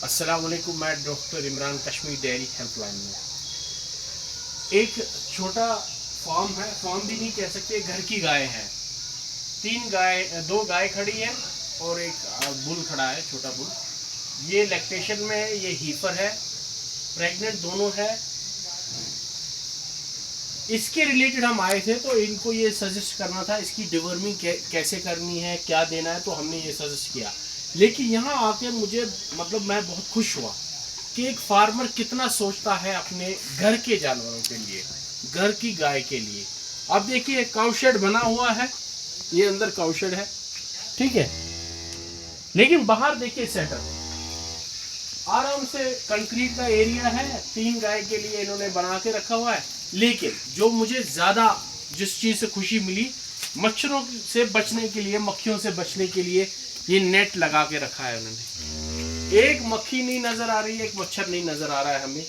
अस्सलाम वालेकुम, मैं doctor Imran Kashmir dairy helpline में। एक छोटा फार्म है, फार्म भी नहीं कह सकते, घर की गाय है। दो गाय खड़ी है और एक बुल खड़ा है, छोटा बुल। ये लैक्टेशन में है, ये हीफर है, प्रेग्नेंट दोनों है। इसके रिलेटेड हम आए थे तो इनको ये सजेस्ट करना था इसकी डिवर्मिंग कैसे करनी है, क्या देना है, तो हमने ये सजेस्ट किया। लेकिन यहाँ आके मुझे मैं बहुत खुश हुआ कि एक फार्मर कितना सोचता है अपने घर के जानवरों के लिए, घर की गाय के लिए। अब देखिए काउ शेड बना हुआ है, ये अंदर काउ शेड है, ठीक है, लेकिन बाहर देखिए सेटअप आराम से कंक्रीट का एरिया है, 3 गाय के लिए इन्होंने बना के रखा हुआ है। लेकिन जो मुझे ज़्यादा जिस चीज़ से खुशी मिली, मच्छरों से बचने के लिए, मक्खियों से बचने के लिए ये नेट लगा के रखा है उन्होंने। एक मक्खी नहीं नज़र आ रही है, एक मच्छर नहीं नज़र आ रहा है हमें,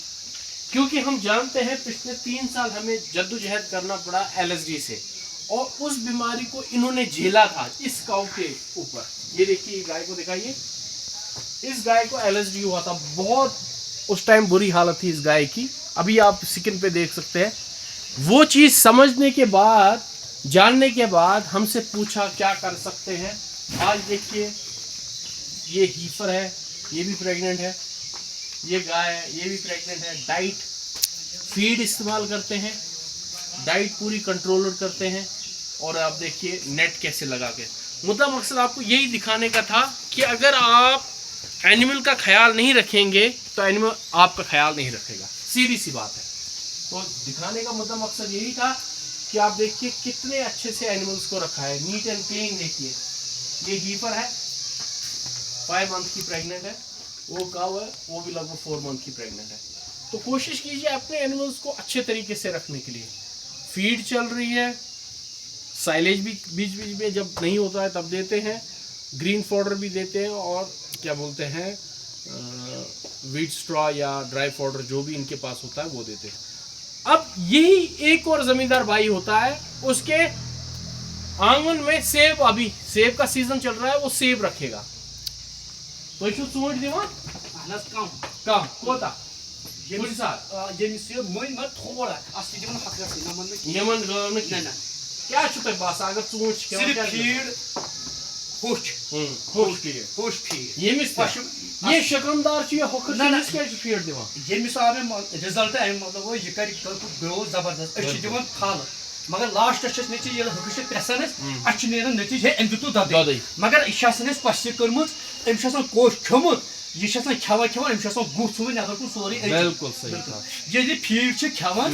क्योंकि हम जानते हैं पिछले 3 साल हमें जद्दोजहद करना पड़ा LSD से, और उस बीमारी को इन्होंने झेला था इस काऊ के ऊपर। ये देखिए गाय को दिखाइए, इस गाय को LSD हुआ था, बहुत उस टाइम बुरी हालत थी इस गाय की। अभी आप स्किन पे देख सकते हैं। वो चीज़ समझने के बाद, जानने के बाद हमसे पूछा क्या कर सकते हैं। आज देखिए ये हीफर है, ये भी प्रेग्नेंट है, ये गाय है, ये भी प्रेग्नेंट है। डाइट फीड इस्तेमाल करते हैं, डाइट पूरी कंट्रोलर करते हैं, और आप देखिए नेट कैसे लगा के। मुद्दा मकसद आपको यही दिखाने का था कि अगर आप एनिमल का ख्याल नहीं रखेंगे तो एनिमल आपका ख्याल नहीं रखेगा, सीधी सी बात है। तो दिखाने का मुद्दा मकसद यही था कि आप देखिए कितने अच्छे से एनिमल्स को रखा है, नीट एंड क्लीन। देखिए ये हीफर है, 5 मंथ की प्रेग्नेंट है, वो काऊ है, वो भी लगभग 4 मंथ की प्रेग्नेंट है। तो कोशिश कीजिए अपने एनिमल्स को अच्छे तरीके से रखने के लिए। फीड चल रही है, साइलेज भी बीच बीच में जब नहीं होता है तब देते हैं, ग्रीन फॉडर भी देते हैं, और क्या बोलते हैं व्हीट स्ट्रॉ या ड्राई फॉडर जो भी इनके पास होता है वो देते हैं। अब यही एक और जमींदार भाई होता है, उसके आंगन में सेब, अभी सेब का सीजन चल रहा है, वो सेब रखेगा। तो ये सूट दिवा कम कोता ये साथ ये मिस मोइन मत थोड़ा असली जीवन हक रखती ना मन में यमन गांव में ना क्या छुपे बास अगर सूट सिर्फ फीड होश फीड ये मिस ये शकमदार ये होकर ना क्या फीड दिवा ये मिस आवे रिजल्ट है मतलब वो ये कर ग्रो जबरदस्त अच्छी जीवन खाल मगर लास्ट अच्छे नतीजे ये हकश प्रेसन अच्छे नेरन नतीजे एमदुतु दद मगर इशासन पस्य करमुत एमशासन कोश खमुत ये खान खान गुह सुन नजर कुन सोरे बिल्कुल सही ये फीड खान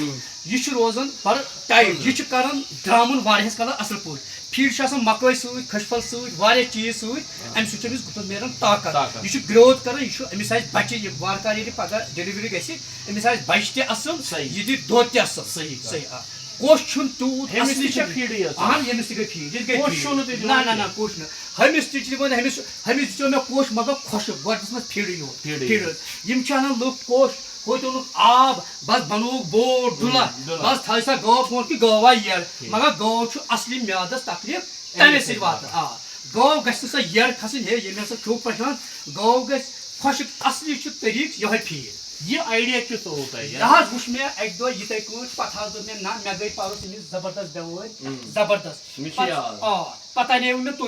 यह रोजान पर टाइट यह करान ड्रामन वारियस कलर असल पे फीड मकई सूट खशफल सूट चीज सूट अम समिस गुपन नेरान ताकत यह ग्रोथ कर अमिस बच्चे वार पगह डिलीवरी गमिस बच्चे ते असल यह दी दोद ते असल सही सही कोश तूत हमिस गई फीड ना ना ना कोश हमिस हमिस दियो मे कोश मतलब खुश गो फीड लुक कोश हो आब बस बनोक बोर दुला बस थी सा गौ फोन कि गवा यर मगर गौ असली म्यादस तकलीफ तमे सत वात गौ ग यर खसन हे ये क्यों पठान गौ ग खुश असली तरीक यह फीड ये आइडिया क्यों तो होता है यार वुश में एक दो ये तक पता दो में ना मैं गई पारो से जबरदस्त बेवो जबरदस्त पता नहीं में तो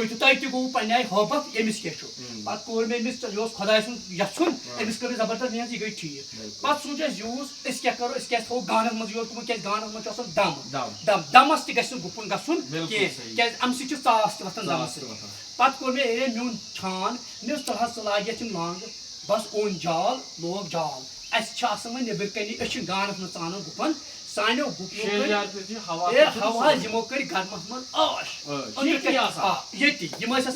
गो पन्याय होबत एमिस के छु पत कोर में एमिस जो खुदाय सुन यछुन एमिस कर जबरदस्त नहीं गई ठीक पत सोच यूज इस क्या करो इसके थो गानन मज यो तुम के गानन मज असल दम दमस ति गसु गुपन गसुन के अम सि छु सास वतन दमस पत कोर में ए म्यून छान न्यूस तरह सलाहियत मांग बस ओन जाल लोग जाल नबर कन गानस में ान गुपन सानो हवा यमो कर गर्मस मन आश ये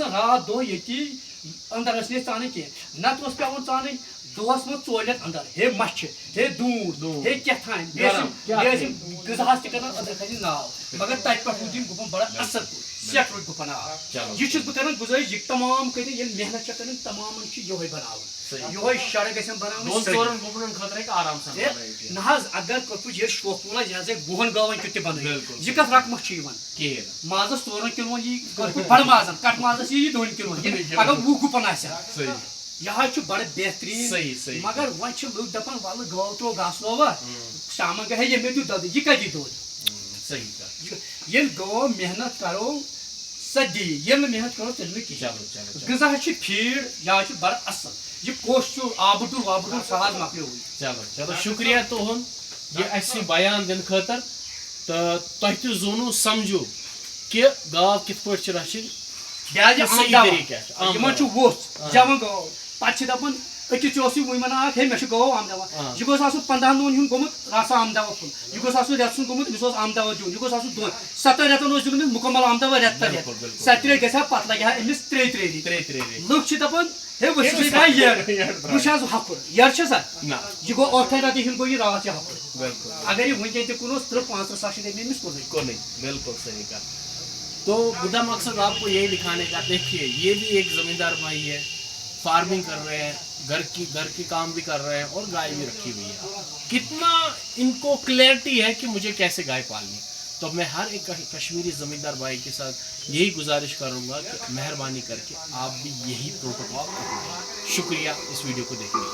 रात दो ये अंदर ान कह नत पे ान दोहस मज 4 लट अंदर हे मछ हे दूध हे कथान गजास तक अंदर खी नाव मगर तत पे गुपन बड़ा असल सेट रोज गुपन आव यह बह गुजारिश यह तमाम कर मेहनत कर तमाम ये बनाव ये शड़ ग ना अगर कपुज ये शोखूला यह वुहन गवन कि बन यह कत रकम माजस 4 किलो यह बड़ माजन कट माजस यह 2 किलो अगर 20 गुपन यह बड़ बेहतरीन सही सही मगर वह लुक दपान वल गौ त्रो घास लोवा शाम गए ये मे दू दद यह कति दो सही कहा ये गौ मेहनत करो सदी ये मेहनत करो तेल की चलो चलो गजा फीड यह बड़ असल ये कोश आबुटूर वाबुटूर सहज मकलो चलो चलो शुक्रिया तुहन ये अस बयान दिन खतर तो तुह तु जोनु समझू कि गाव कित पट रचिन वोस जवन गौ पे दपान अकिस वुमन हे मे गौ आम दवा यह गोस 15 दोन गोमुत रसा आम दवा फुल यह गोस रेत सुन गोमुत अमिस आम दवा दिन यह गोस दोन 7 रेतन दिन मुकम्मल आम दवा रेत रेत 7 रेत गया पत लगे अमिस 3 लुक दपान हे वह हकुर यर सा यह गो 8 रेत हिंद गो यह रात हकुर अगर यह वनकन तुनस 35 सास अमिस बिल्कुल सही कहा। तो मुद्दा मकसद आपको यही दिखाने का, देखिए ये भी एक ज़मींदार भाई है, फार्मिंग कर रहे हैं, घर की काम भी कर रहे हैं और गाय भी रखी हुई है। कितना इनको क्लैरिटी है कि मुझे कैसे गाय पालनी। तो मैं हर एक कश्मीरी ज़मींदार भाई के साथ यही गुजारिश करूँगा कि मेहरबानी करके आप भी यही प्रोटोकॉल अपनाएं। शुक्रिया इस वीडियो को देखने के लिए।